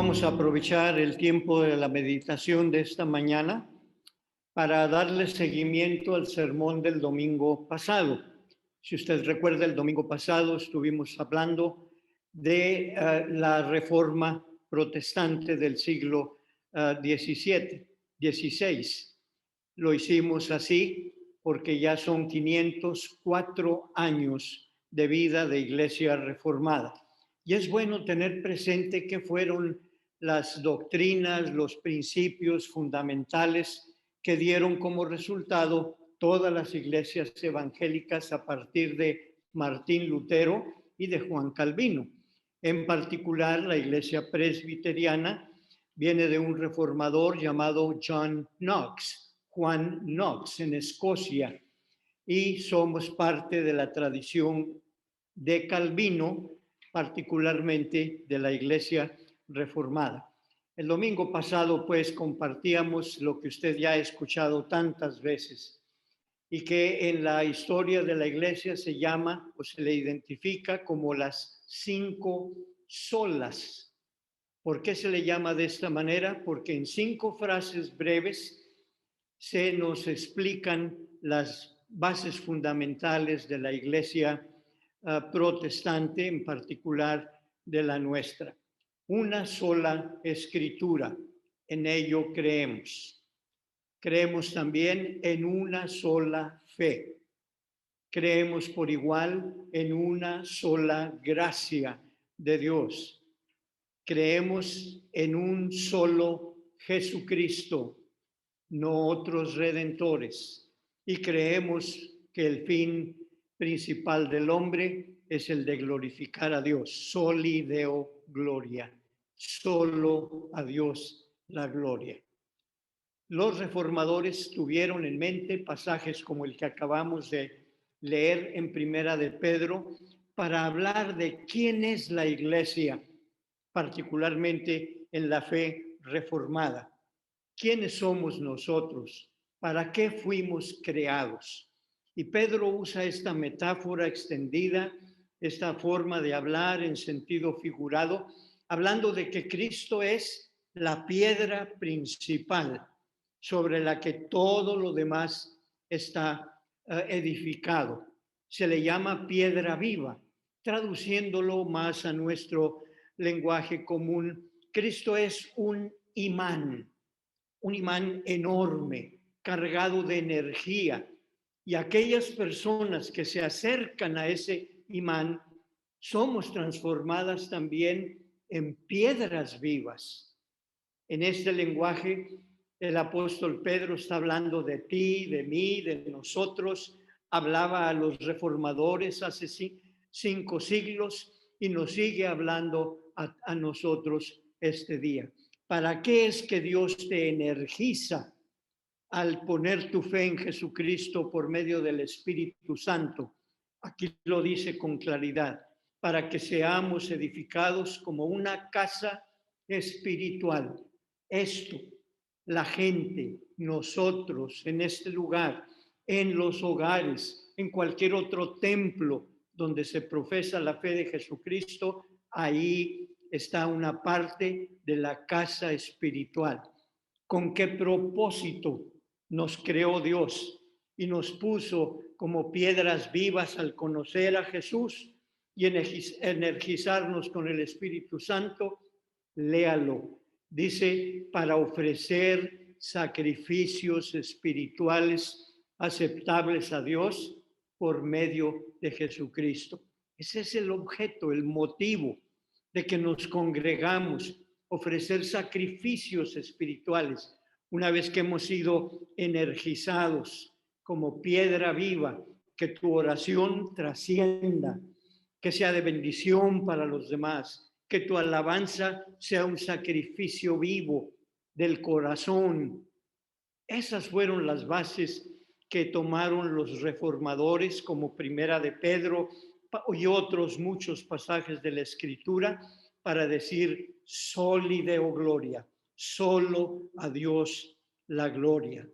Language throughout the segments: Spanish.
Vamos a aprovechar el tiempo de la meditación de esta mañana para darle seguimiento al sermón del domingo pasado. Si usted recuerda, el domingo pasado estuvimos hablando de la reforma protestante del siglo XVI. Lo hicimos así porque ya son 504 años de vida de Iglesia Reformada. Y es bueno tener presente qué fueron las doctrinas, los principios fundamentales que dieron como resultado todas las iglesias evangélicas a partir de Martín Lutero y de Juan Calvino. En particular, la iglesia presbiteriana viene de un reformador llamado John Knox, Juan Knox, en Escocia, y somos parte de la tradición de Calvino, particularmente de la Iglesia Reformada. El domingo pasado, pues, compartíamos lo que usted ya ha escuchado tantas veces y que en la historia de la Iglesia se llama o se le identifica como las 5 solas. ¿Por qué se le llama de esta manera? Porque en 5 frases breves se nos explican las bases fundamentales de la Iglesia protestante, en particular de la nuestra. Una sola escritura, en ello creemos. Creemos también en una sola fe. Creemos por igual en una sola gracia de Dios. Creemos en un solo Jesucristo, no otros redentores, y creemos que el fin principal del hombre es el de glorificar a Dios. Soli Deo Gloria. Solo a Dios la gloria. Los reformadores tuvieron en mente pasajes como el que acabamos de leer en Primera de Pedro para hablar de quién es la iglesia, particularmente en la fe reformada. ¿Quiénes somos nosotros? ¿Para qué fuimos creados? Y Pedro usa esta metáfora extendida, esta forma de hablar en sentido figurado, hablando de que Cristo es la piedra principal sobre la que todo lo demás está edificado. Se le llama piedra viva, traduciéndolo más a nuestro lenguaje común. Cristo es un imán enorme, cargado de energía. Y aquellas personas que se acercan a ese imán, somos transformadas también en piedras vivas. En este lenguaje, el apóstol Pedro está hablando de ti, de mí, de nosotros. Hablaba a los reformadores hace 5 siglos y nos sigue hablando a nosotros este día. ¿Para qué es que Dios te energiza al poner tu fe en Jesucristo por medio del Espíritu Santo? Aquí lo dice con claridad, para que seamos edificados como una casa espiritual. Esto, la gente, nosotros, en este lugar, en los hogares, en cualquier otro templo donde se profesa la fe de Jesucristo, ahí está una parte de la casa espiritual. ¿Con qué propósito nos creó Dios y nos puso como piedras vivas al conocer a Jesús y energizarnos con el Espíritu Santo? Léalo. Dice, para ofrecer sacrificios espirituales aceptables a Dios por medio de Jesucristo. Ese es el objeto, el motivo de que nos congregamos, ofrecer sacrificios espirituales, una vez que hemos sido energizados como piedra viva, que tu oración trascienda, que sea de bendición para los demás, que tu alabanza sea un sacrificio vivo del corazón. Esas fueron las bases que tomaron los reformadores como Primera de Pedro y otros muchos pasajes de la Escritura para decir soli Deo gloria, solo a Dios la gloria.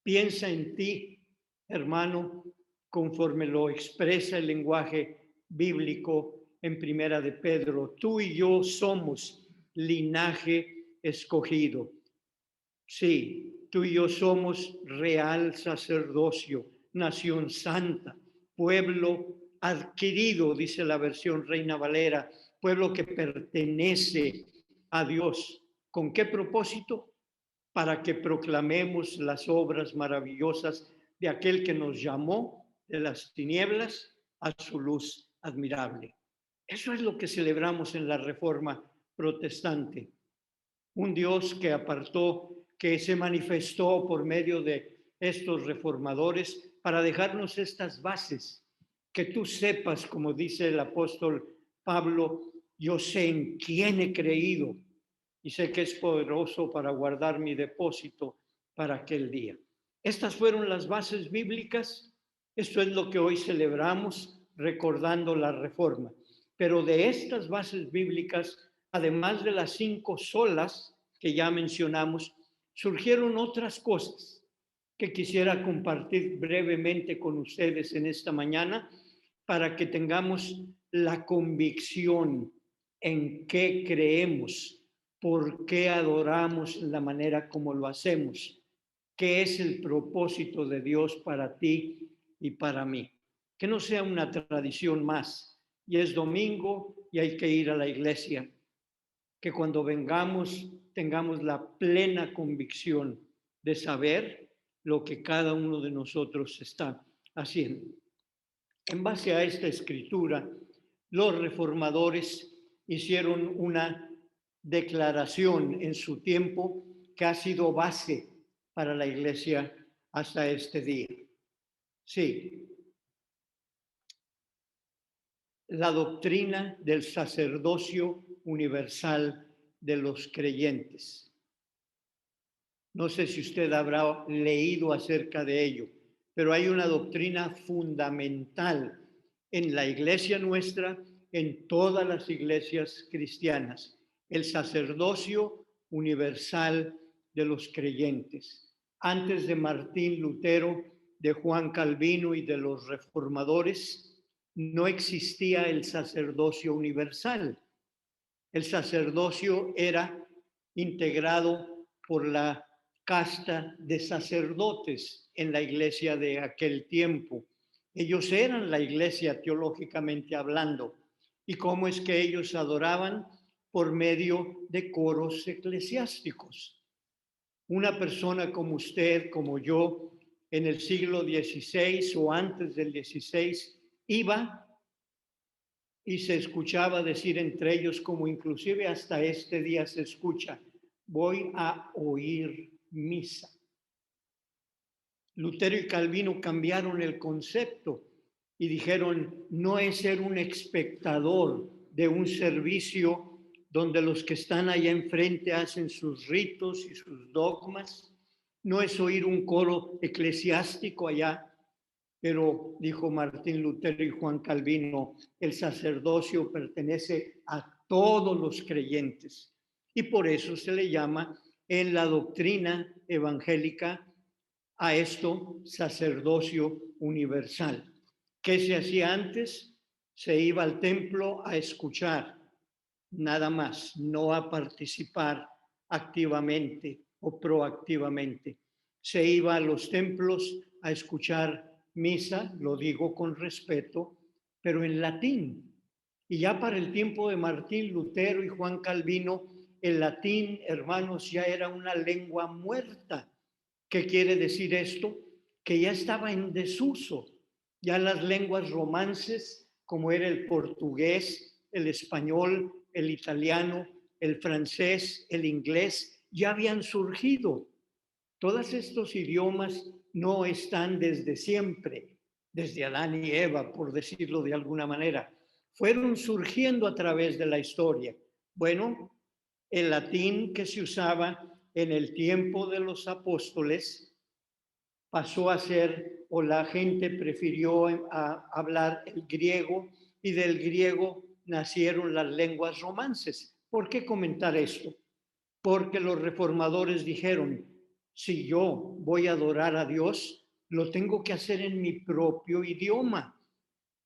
Piensa en ti, hermano, conforme lo expresa el lenguaje bíblico en Primera de Pedro. Tú y yo somos linaje escogido. Sí, tú y yo somos real sacerdocio, nación santa, pueblo adquirido, dice la versión Reina Valera, pueblo que pertenece a Dios. ¿Con qué propósito? Para que proclamemos las obras maravillosas de aquel que nos llamó de las tinieblas a su luz admirable. Eso es lo que celebramos en la Reforma Protestante. Un Dios que apartó, que se manifestó por medio de estos reformadores para dejarnos estas bases, que tú sepas, como dice el apóstol Pablo, yo sé en quién he creído y sé que es poderoso para guardar mi depósito para aquel día. Estas fueron las bases bíblicas. Esto es lo que hoy celebramos recordando la Reforma. Pero de estas bases bíblicas, además de las 5 solas que ya mencionamos, surgieron otras cosas que quisiera compartir brevemente con ustedes en esta mañana para que tengamos la convicción en qué creemos, por qué adoramos la manera como lo hacemos, qué es el propósito de Dios para ti y para mí. Que no sea una tradición más y es domingo y hay que ir a la iglesia. Que cuando vengamos tengamos la plena convicción de saber lo que cada uno de nosotros está haciendo. En base a esta escritura, los reformadores hicieron una declaración en su tiempo que ha sido base para la iglesia hasta este día. Sí, la doctrina del sacerdocio universal de los creyentes. No sé si usted habrá leído acerca de ello, pero hay una doctrina fundamental en la iglesia nuestra, en todas las iglesias cristianas, el sacerdocio universal de los creyentes. Antes de Martín Lutero, de Juan Calvino y de los reformadores, no existía el sacerdocio universal. El sacerdocio era integrado por la casta de sacerdotes en la iglesia de aquel tiempo. Ellos eran la iglesia teológicamente hablando. ¿Y cómo es que ellos adoraban? Por medio de coros eclesiásticos. Una persona como usted, como yo, en el siglo XVI o antes del XVI, iba y se escuchaba decir entre ellos, como inclusive hasta este día se escucha, voy a oír misa. Lutero y Calvino cambiaron el concepto y dijeron, no es ser un espectador de un servicio donde los que están allá enfrente hacen sus ritos y sus dogmas, no es oír un coro eclesiástico allá, pero dijo Martín Lutero y Juan Calvino, el sacerdocio pertenece a todos los creyentes y por eso se le llama en la doctrina evangélica a esto sacerdocio universal. ¿Qué se hacía antes? Se iba al templo a escuchar, nada más, no a participar activamente o proactivamente. Se iba a los templos a escuchar misa, lo digo con respeto, pero en latín. Y ya para el tiempo de Martín Lutero y Juan Calvino, el latín, hermanos, ya era una lengua muerta. ¿Qué quiere decir esto? Que ya estaba en desuso. Ya las lenguas romances, como era el portugués, el español, el italiano, el francés, el inglés, ya habían surgido. Todos estos idiomas no están desde siempre, desde Adán y Eva, por decirlo de alguna manera. Fueron surgiendo a través de la historia. Bueno, el latín que se usaba en el tiempo de los apóstoles pasó a ser, o la gente prefirió hablar el griego, y del griego nacieron las lenguas romances. ¿Por qué comentar esto? Porque los reformadores dijeron, si yo voy a adorar a Dios, lo tengo que hacer en mi propio idioma.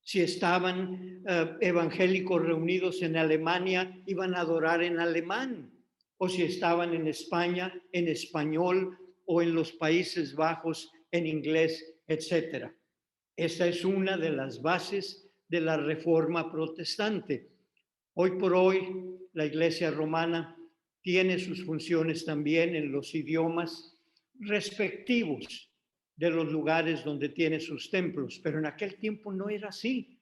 Si estaban evangélicos reunidos en Alemania, iban a adorar en alemán. O si estaban en España, en español, o en los Países Bajos, en inglés, etc. Esa es una de las bases de la Reforma Protestante. Hoy por hoy, la Iglesia Romana tiene sus funciones también en los idiomas respectivos de los lugares donde tiene sus templos, pero en aquel tiempo no era así.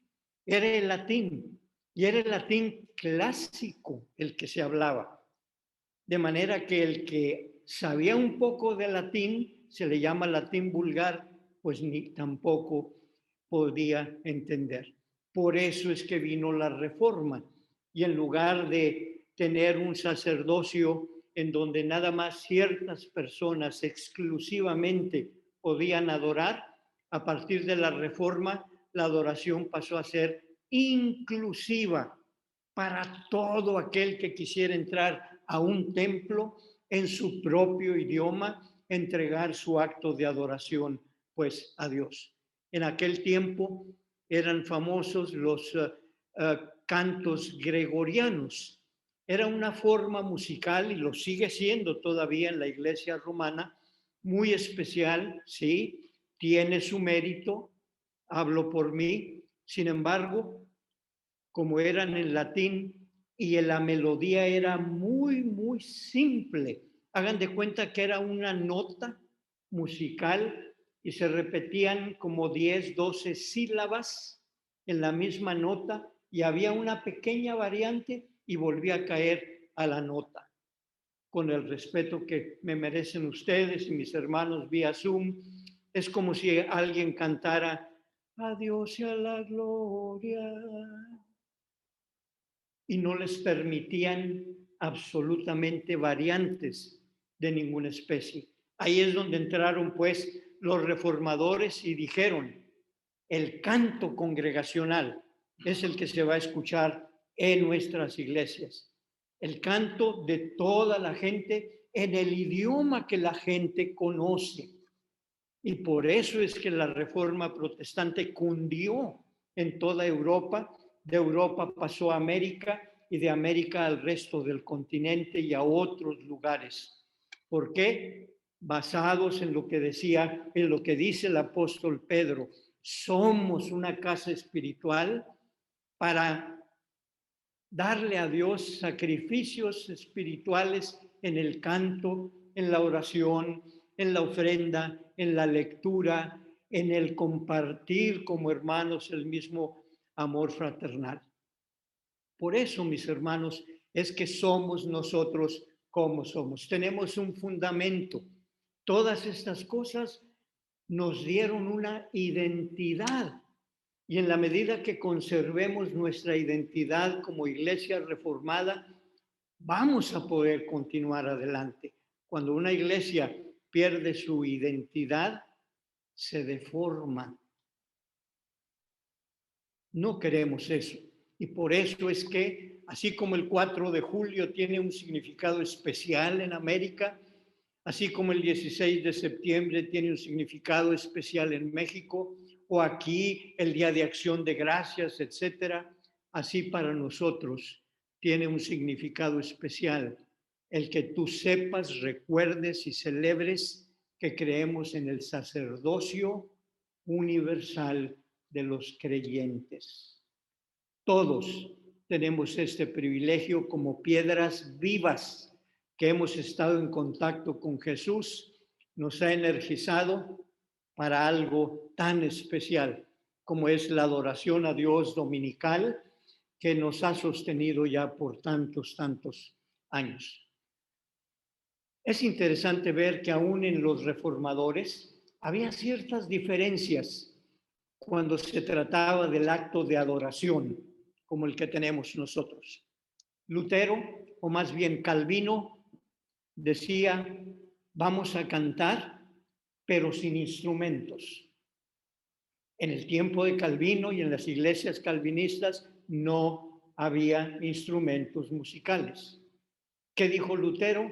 Era el latín, y era el latín clásico el que se hablaba. De manera que el que sabía un poco de latín, se le llama latín vulgar, pues ni tampoco podía entender. Por eso es que vino la Reforma, y en lugar de tener un sacerdocio en donde nada más ciertas personas exclusivamente podían adorar, a partir de la Reforma la adoración pasó a ser inclusiva para todo aquel que quisiera entrar a un templo en su propio idioma, entregar su acto de adoración pues a Dios. En aquel tiempo eran famosos los cantos gregorianos. Era una forma musical, y lo sigue siendo todavía en la Iglesia romana, muy especial, sí, tiene su mérito, hablo por mí. Sin embargo, como eran en latín y la melodía era muy simple, hagan de cuenta que era una nota musical y se repetían como 10, 12 sílabas en la misma nota, y había una pequeña variante y volvía a caer a la nota. Con el respeto que me merecen ustedes y mis hermanos vía Zoom, es como si alguien cantara a Dios y a la gloria, y no les permitían absolutamente variantes de ninguna especie. Ahí es donde entraron pues los reformadores y dijeron: el canto congregacional es el que se va a escuchar en nuestras iglesias. El canto de toda la gente en el idioma que la gente conoce. Y por eso es que la Reforma Protestante cundió en toda Europa. De Europa pasó a América, y de América al resto del continente y a otros lugares. ¿Por qué? Basados en lo que decía, en lo que dice el apóstol Pedro: somos una casa espiritual para darle a Dios sacrificios espirituales en el canto, en la oración, en la ofrenda, en la lectura, en el compartir como hermanos el mismo amor fraternal. Por eso, mis hermanos, es que somos nosotros como somos. Tenemos un fundamento. Todas estas cosas nos dieron una identidad, y en la medida que conservemos nuestra identidad como iglesia reformada, vamos a poder continuar adelante. Cuando una iglesia pierde su identidad, se deforma. No queremos eso. Y por eso es que, así como el 4 de julio tiene un significado especial en América, así como el 16 de septiembre tiene un significado especial en México, o aquí el Día de Acción de Gracias, etcétera, así para nosotros tiene un significado especial el que tú sepas, recuerdes y celebres que creemos en el sacerdocio universal de los creyentes. Todos tenemos este privilegio como piedras vivas que hemos estado en contacto con Jesús. Nos ha energizado para algo tan especial como es la adoración a Dios dominical, que nos ha sostenido ya por tantos años. Es interesante ver que aún en los reformadores había ciertas diferencias cuando se trataba del acto de adoración, como el que tenemos nosotros. Lutero, o más bien Calvino, decía: vamos a cantar, pero sin instrumentos. En el tiempo de Calvino y en las iglesias calvinistas no había instrumentos musicales. ¿Qué dijo Lutero?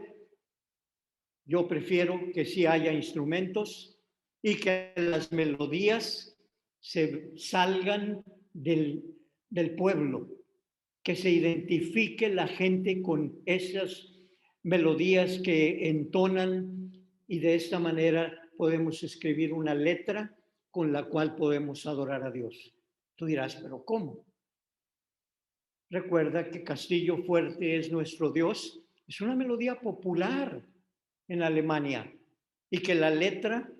Yo prefiero que sí haya instrumentos y que las melodías se salgan del pueblo, que se identifique la gente con esas melodías que entonan y de esta manera podemos escribir una letra con la cual podemos adorar a Dios. Tú dirás, ¿pero cómo? Recuerda que Castillo Fuerte es nuestro Dios. Es una melodía popular en Alemania y que la letra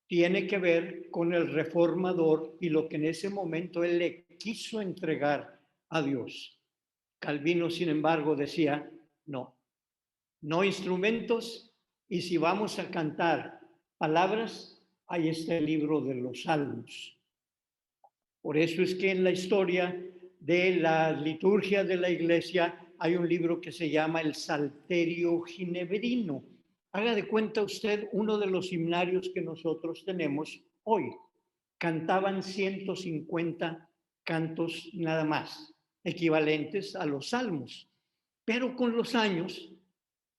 tiene que ver con el reformador y lo que en ese momento él le quiso entregar a Dios. Calvino, sin embargo, decía, no, no instrumentos, y si vamos a cantar palabras, ahí está el libro de los Salmos. Por eso es que en la historia de la liturgia de la iglesia hay un libro que se llama el Salterio Ginebrino. Haga de cuenta usted uno de los himnarios que nosotros tenemos hoy. Cantaban 150 cantos nada más, equivalentes a los salmos. Pero con los años,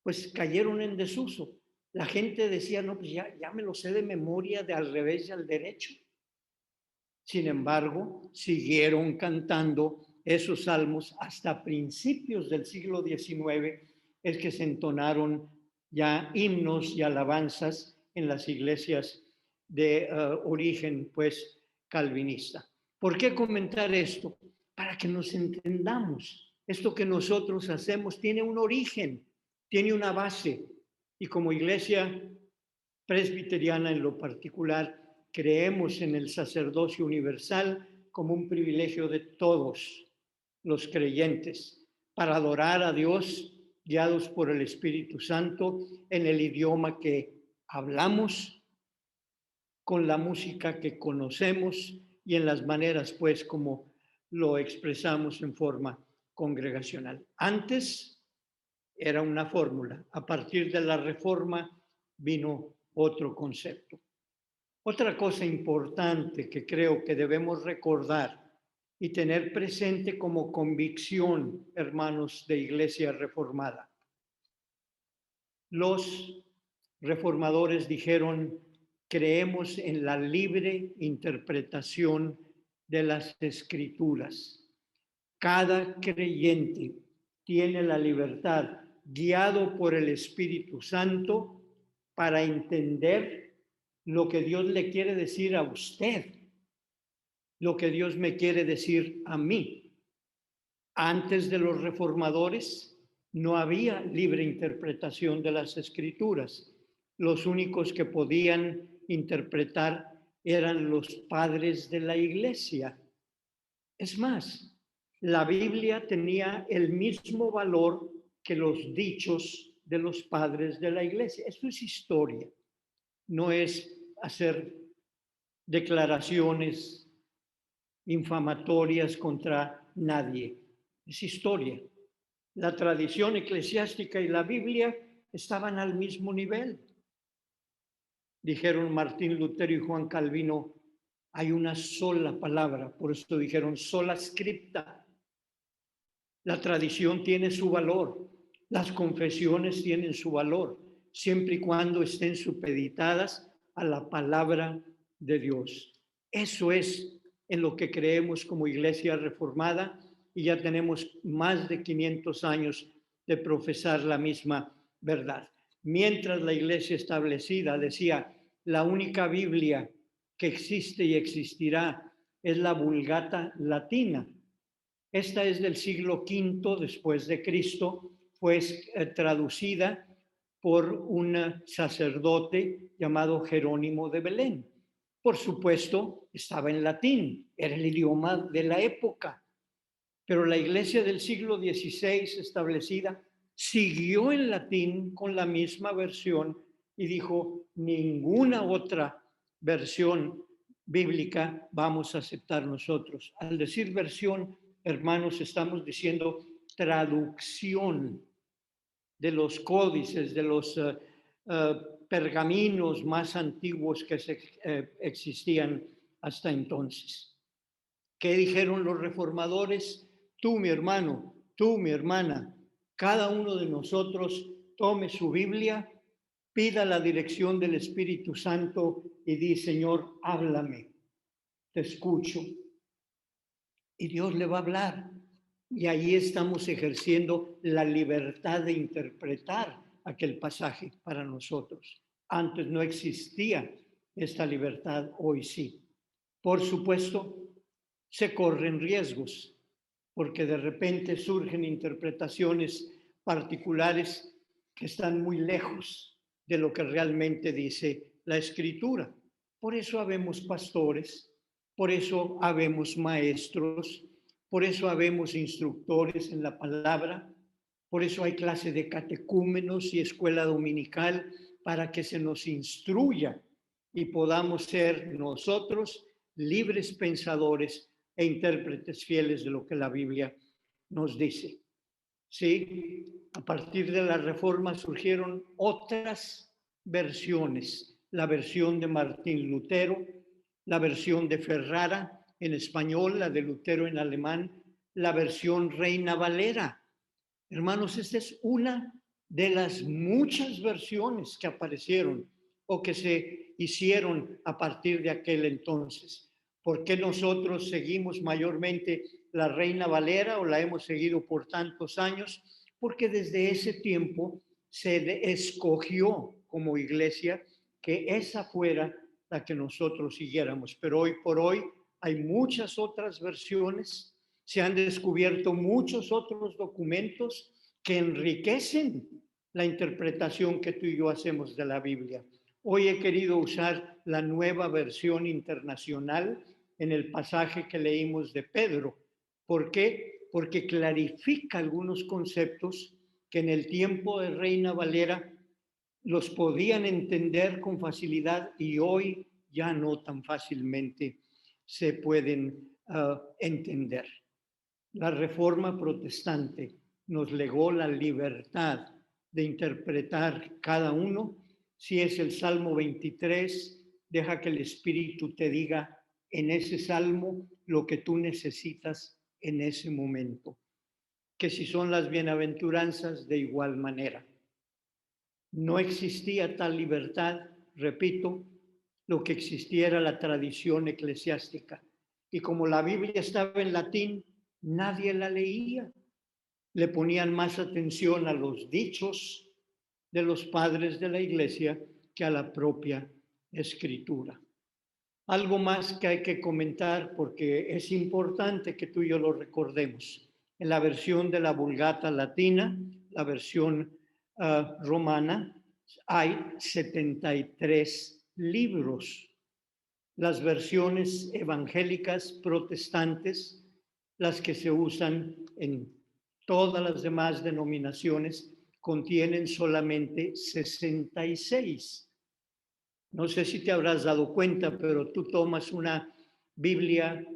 pues cayeron en desuso. La gente decía, no, pues ya me lo sé de memoria, de al revés y al derecho. Sin embargo, siguieron cantando esos salmos hasta principios del siglo XIX, es que se entonaron ya himnos y alabanzas en las iglesias de origen, pues, calvinista. ¿Por qué comentar esto? Para que nos entendamos. Esto que nosotros hacemos tiene un origen, tiene una base. Y como iglesia presbiteriana en lo particular, creemos en el sacerdocio universal como un privilegio de todos los creyentes para adorar a Dios guiados por el Espíritu Santo en el idioma que hablamos, con la música que conocemos y en las maneras, pues, como lo expresamos en forma congregacional. Antes era una fórmula. A partir de la Reforma vino otro concepto. Otra cosa importante que creo que debemos recordar y tener presente como convicción, hermanos de Iglesia Reformada. Los reformadores dijeron, creemos en la libre interpretación de las Escrituras. Cada creyente tiene la libertad, guiado por el Espíritu Santo, para entender lo que Dios le quiere decir a usted, lo que Dios me quiere decir a mí. Antes de los reformadores no había libre interpretación de las Escrituras. Los únicos que podían interpretar eran los padres de la iglesia. Es más, la Biblia tenía el mismo valor que los dichos de los padres de la iglesia. Esto es historia, no es hacer declaraciones infamatorias contra nadie. Es historia. La tradición eclesiástica y la Biblia estaban al mismo nivel. Dijeron Martín Lutero y Juan Calvino, hay una sola palabra, por eso dijeron sola scripta. La tradición tiene su valor, las confesiones tienen su valor, siempre y cuando estén supeditadas a la palabra de Dios. Eso es en lo que creemos como Iglesia Reformada y ya tenemos más de 500 años de profesar la misma verdad. Mientras la Iglesia establecida decía, la única Biblia que existe y existirá es la Vulgata latina. Esta es del siglo V después de Cristo, fue traducida por un sacerdote llamado Jerónimo de Belén. Por supuesto, estaba en latín, era el idioma de la época, pero la iglesia del siglo XVI establecida siguió en latín con la misma versión y dijo, ninguna otra versión bíblica vamos a aceptar nosotros. Al decir versión, hermanos, estamos diciendo traducción de los códices, de los pergaminos más antiguos que existían hasta entonces. ¿Qué dijeron los reformadores? Tú, mi hermano, tú, mi hermana, cada uno de nosotros tome su Biblia, pida la dirección del Espíritu Santo y di, Señor, háblame, te escucho. y Dios le va a hablar. Y ahí estamos ejerciendo la libertad de interpretar aquel pasaje para nosotros. Antes no existía esta libertad, hoy sí. Por supuesto, se corren riesgos, porque de repente surgen interpretaciones particulares que están muy lejos de lo que realmente dice la Escritura. Por eso habemos pastores, por eso habemos maestros, por eso habemos instructores en la palabra, por eso hay clase de catecúmenos y escuela dominical para que se nos instruya y podamos ser nosotros libres pensadores e intérpretes fieles de lo que la Biblia nos dice. Sí, a partir de la Reforma surgieron otras versiones, la versión de Martín Lutero, la versión de Ferrara en español, la de Lutero en alemán, la versión Reina Valera. Hermanos, esta es una de las muchas versiones que aparecieron o que se hicieron a partir de aquel entonces. ¿Por qué nosotros seguimos mayormente la Reina Valera o la hemos seguido por tantos años? Porque desde ese tiempo se escogió como iglesia que esa fuera la que nosotros siguiéramos. Pero hoy por hoy hay muchas otras versiones, se han descubierto muchos otros documentos que enriquecen la interpretación que tú y yo hacemos de la Biblia. Hoy he querido usar la nueva versión internacional en el pasaje que leímos de Pedro. ¿Por qué? Porque clarifica algunos conceptos que en el tiempo de Reina Valera los podían entender con facilidad y hoy ya no tan fácilmente se pueden entender. La Reforma Protestante nos legó la libertad de interpretar cada uno. Si es el Salmo 23, deja que el Espíritu te diga en ese salmo lo que tú necesitas en ese momento. Que si son las bienaventuranzas, de igual manera. No existía tal libertad, repito, lo que existía era la tradición eclesiástica. Y como la Biblia estaba en latín, nadie la leía. Le ponían más atención a los dichos de los padres de la iglesia que a la propia escritura. Algo más que hay que comentar porque es importante que tú y yo lo recordemos. En la versión de la Vulgata latina, la versión romana, hay 73 libros. Las versiones evangélicas protestantes, las que se usan en todas las demás denominaciones, contienen solamente 66. No sé si te habrás dado cuenta, pero tú tomas una Biblia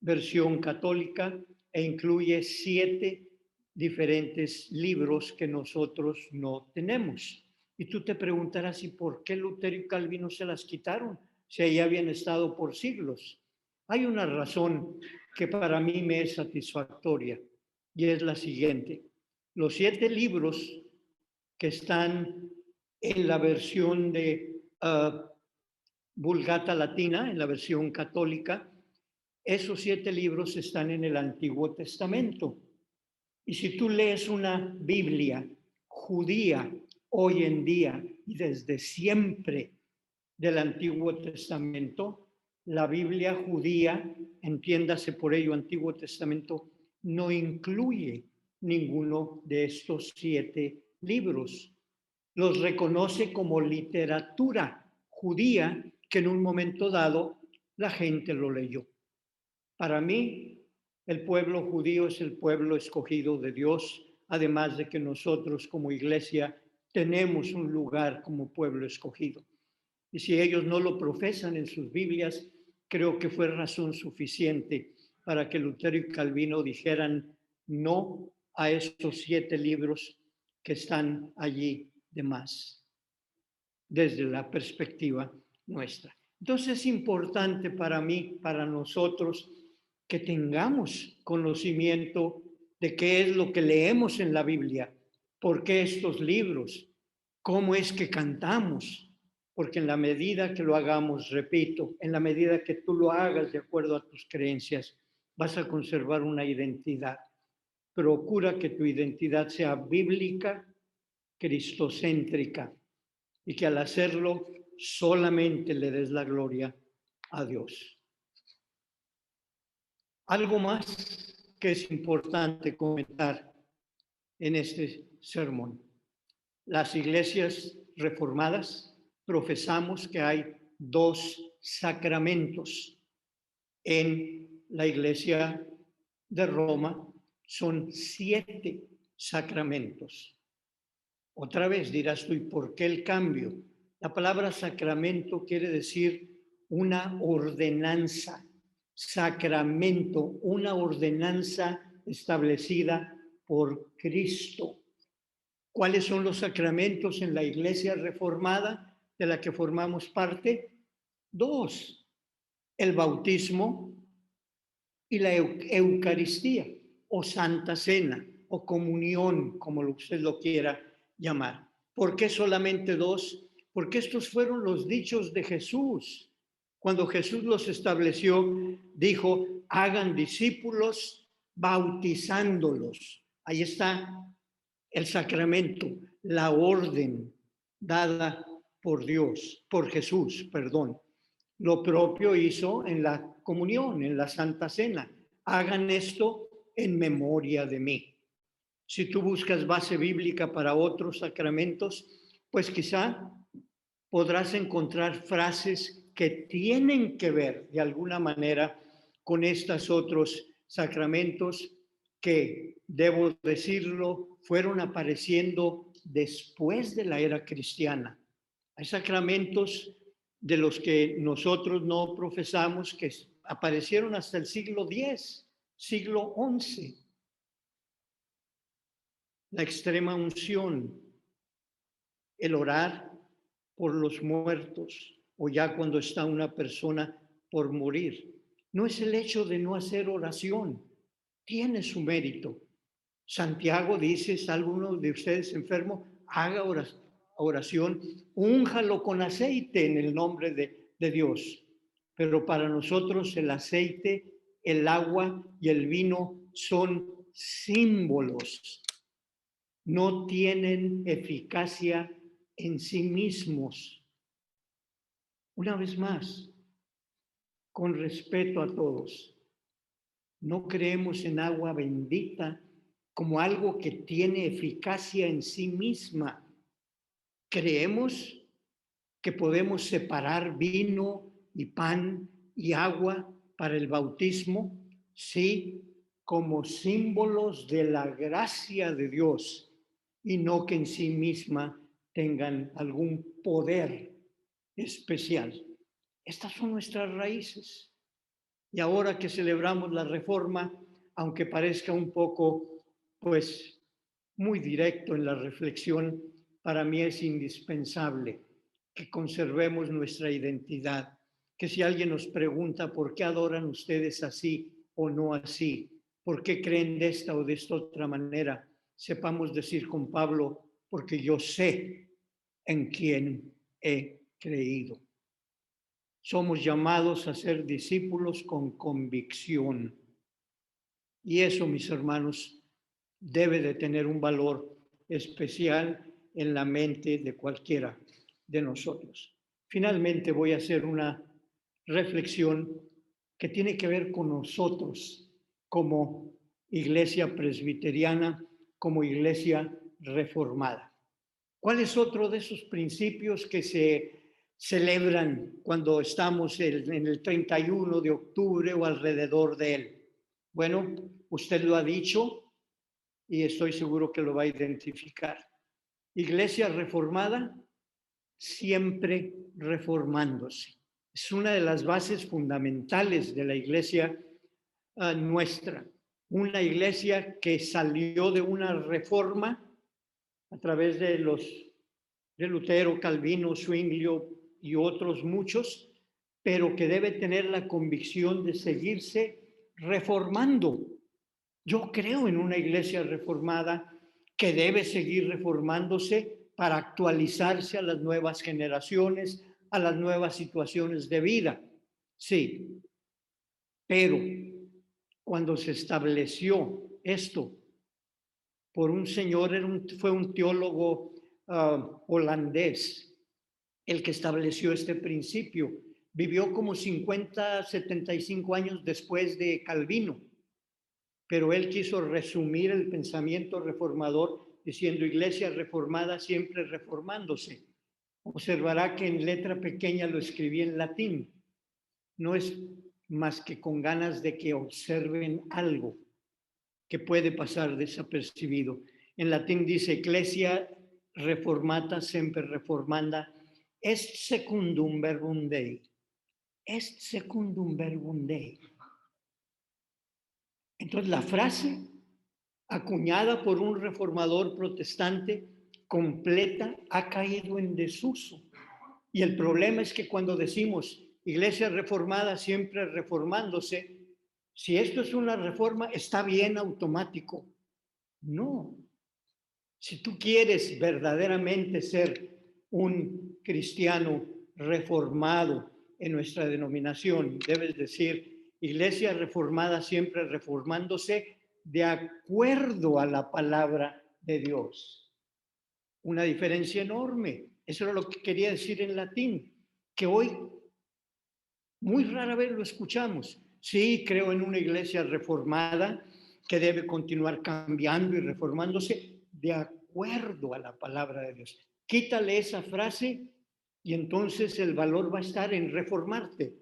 versión católica e incluye 7 diferentes libros que nosotros no tenemos. Y tú te preguntarás, ¿y por qué Lutero y Calvino se las quitaron? Si ahí habían estado por siglos. Hay una razón que para mí me es satisfactoria y es la siguiente. Los 7 libros que están en la versión de Vulgata Latina, en la versión católica, esos 7 libros están en el Antiguo Testamento. Y si tú lees una Biblia judía hoy en día y desde siempre del Antiguo Testamento, la Biblia judía, entiéndase por ello Antiguo Testamento, no incluye ninguno de estos 7 libros. Los reconoce como literatura judía que en un momento dado la gente lo leyó. Para mí, el pueblo judío es el pueblo escogido de Dios, además de que nosotros como iglesia tenemos un lugar como pueblo escogido. Y si ellos no lo profesan en sus Biblias, creo que fue razón suficiente para que Lutero y Calvino dijeran no a estos 7 libros que están allí de más, desde la perspectiva nuestra. Entonces es importante para mí, para nosotros, que tengamos conocimiento de qué es lo que leemos en la Biblia, por qué estos libros, cómo es que cantamos, porque en la medida que lo hagamos, repito, en la medida que tú lo hagas de acuerdo a tus creencias, vas a conservar una identidad. Procura que tu identidad sea bíblica, cristocéntrica, y que al hacerlo solamente le des la gloria a Dios. Algo más que es importante comentar en este sermón. Las iglesias reformadas profesamos que hay 2 sacramentos. En la iglesia de Roma son 7 sacramentos. Otra vez dirás tú, ¿y por qué el cambio? La palabra sacramento quiere decir una ordenanza. Sacramento, una ordenanza establecida por Cristo. ¿Cuáles son los sacramentos en la iglesia reformada de la que formamos parte? 2. El bautismo y la Eucaristía, o Santa Cena, o comunión, como usted lo quiera llamar. ¿Por qué solamente 2? Porque estos fueron los dichos de Jesús. Cuando Jesús los estableció, dijo, hagan discípulos bautizándolos. Ahí está el sacramento, la orden dada por Dios, por Jesús, perdón. Lo propio hizo en la comunión, en la Santa Cena. Hagan esto en memoria de mí. Si tú buscas base bíblica para otros sacramentos, pues quizá podrás encontrar frases que tienen que ver de alguna manera con estos otros sacramentos que, debo decirlo, fueron apareciendo después de la era cristiana. Hay sacramentos de los que nosotros no profesamos que aparecieron hasta el siglo X, siglo XI. La extrema unción, el orar por los muertos o ya cuando está una persona por morir. No es el hecho de no hacer oración, tiene su mérito. Santiago dice, si alguno de ustedes enfermo, haga oración, únjalo con aceite en el nombre de Dios. Pero para nosotros el aceite, el agua y el vino son símbolos. No tienen eficacia en sí mismos. Una vez más, con respeto a todos, no creemos en agua bendita como algo que tiene eficacia en sí misma. Creemos que podemos separar vino y pan y agua para el bautismo, sí, como símbolos de la gracia de Dios y no que en sí misma tengan algún poder especial. Estas son nuestras raíces. Y ahora que celebramos la Reforma, aunque parezca un poco, pues, muy directo en la reflexión, para mí es indispensable que conservemos nuestra identidad. Que si alguien nos pregunta por qué adoran ustedes así o no así, por qué creen de esta o de esta otra manera, sepamos decir con Pablo, porque yo sé en quién he creído. Somos llamados a ser discípulos con convicción. Y eso, mis hermanos, debe de tener un valor especial en la mente de cualquiera de nosotros. Finalmente voy a hacer una reflexión que tiene que ver con nosotros como iglesia presbiteriana, como iglesia reformada. ¿Cuál es otro de esos principios que se celebran cuando estamos en el 31 de octubre o alrededor de él? Bueno, usted lo ha dicho y estoy seguro que lo va a identificar. Iglesia reformada, siempre reformándose. Es una de las bases fundamentales de la iglesia nuestra. Una iglesia que salió de una reforma a través de Lutero, Calvino, Zwinglio y otros muchos, pero que debe tener la convicción de seguirse reformando. Yo creo en una iglesia reformada que debe seguir reformándose para actualizarse a las nuevas generaciones, a las nuevas situaciones de vida. Sí, pero cuando se estableció esto por un señor, fue un teólogo holandés, el que estableció este principio. Vivió como 50, 75 años después de Calvino, pero él quiso resumir el pensamiento reformador diciendo: iglesia reformada siempre reformándose. Observará que en letra pequeña lo escribí en latín. No es más que con ganas de que observen algo que puede pasar desapercibido. En latín dice: ecclesia reformata semper reformanda est secundum verbum Dei. Est secundum verbum Dei. Entonces la frase, acuñada por un reformador protestante, completa, ha caído en desuso. Y el problema es que cuando decimos iglesia reformada siempre reformándose, si esto es una reforma, está bien automático. No. Si tú quieres verdaderamente ser un cristiano reformado en nuestra denominación, debes decir iglesia reformada siempre reformándose de acuerdo a la palabra de Dios. Una diferencia enorme. Eso era lo que quería decir en latín, que hoy muy rara vez lo escuchamos. Sí, creo en una iglesia reformada que debe continuar cambiando y reformándose de acuerdo a la palabra de Dios. Quítale esa frase y entonces el valor va a estar en reformarte.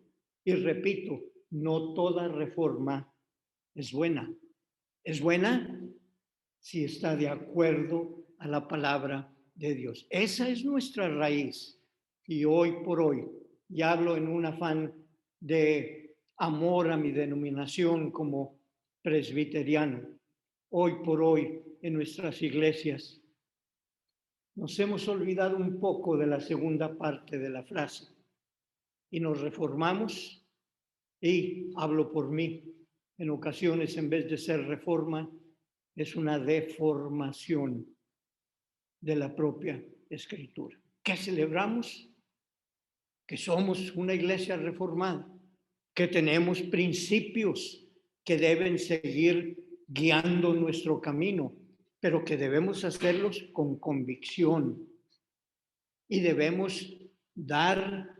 Y repito, no toda reforma es buena. Es buena si está de acuerdo a la palabra de Dios. Esa es nuestra raíz. Y hoy por hoy, y hablo en un afán de amor a mi denominación como presbiteriano, hoy por hoy en nuestras iglesias nos hemos olvidado un poco de la segunda parte de la frase y nos reformamos, y hablo por mí, en ocasiones en vez de ser reforma, es una deformación de la propia Escritura. ¿Qué celebramos? Que somos una iglesia reformada, que tenemos principios que deben seguir guiando nuestro camino, pero que debemos hacerlos con convicción y debemos dar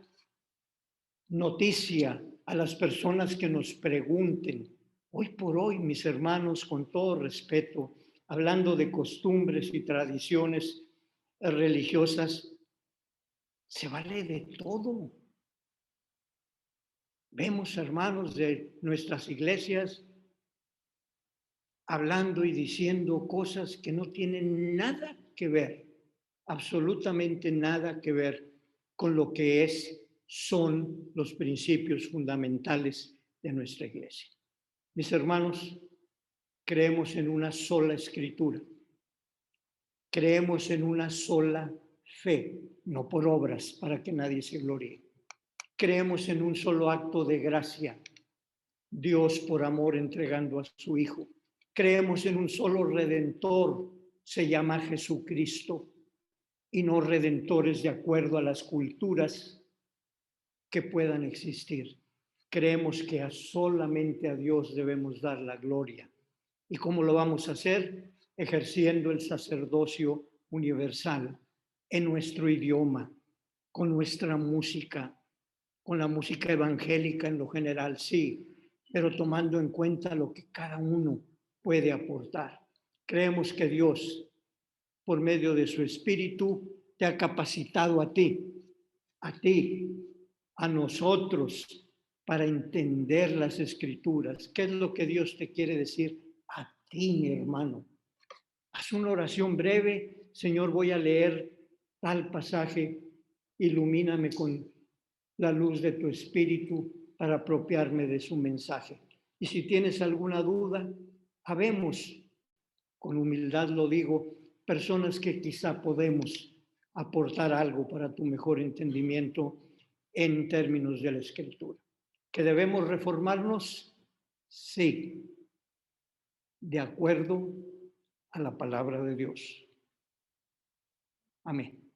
noticia a las personas que nos pregunten. Hoy por hoy, mis hermanos, con todo respeto, hablando de costumbres y tradiciones religiosas, se vale de todo. Vemos hermanos de nuestras iglesias hablando y diciendo cosas que no tienen nada que ver, absolutamente nada que ver con lo que son los principios fundamentales de nuestra iglesia. Mis hermanos, creemos en una sola escritura, creemos en una sola fe, no por obras para que nadie se gloríe. Creemos en un solo acto de gracia, Dios por amor entregando a su Hijo. Creemos en un solo Redentor, se llama Jesucristo, y no redentores de acuerdo a las culturas que puedan existir. Creemos que solamente a Dios debemos dar la gloria. ¿Y cómo lo vamos a hacer? Ejerciendo el sacerdocio universal en nuestro idioma, con nuestra música, con la música evangélica en lo general, sí, pero tomando en cuenta lo que cada uno puede aportar. Creemos que Dios, por medio de su Espíritu, te ha capacitado a ti, a nosotros, para entender las Escrituras. ¿Qué es lo que Dios te quiere decir a ti, mi hermano? Haz una oración breve. Señor, voy a leer tal pasaje. Ilumíname con la luz de tu Espíritu para apropiarme de su mensaje. Y si tienes alguna duda, habemos, con humildad lo digo, personas que quizá podemos aportar algo para tu mejor entendimiento en términos de la Escritura. ¿Que debemos reformarnos? Sí, de acuerdo a la palabra de Dios. Amén.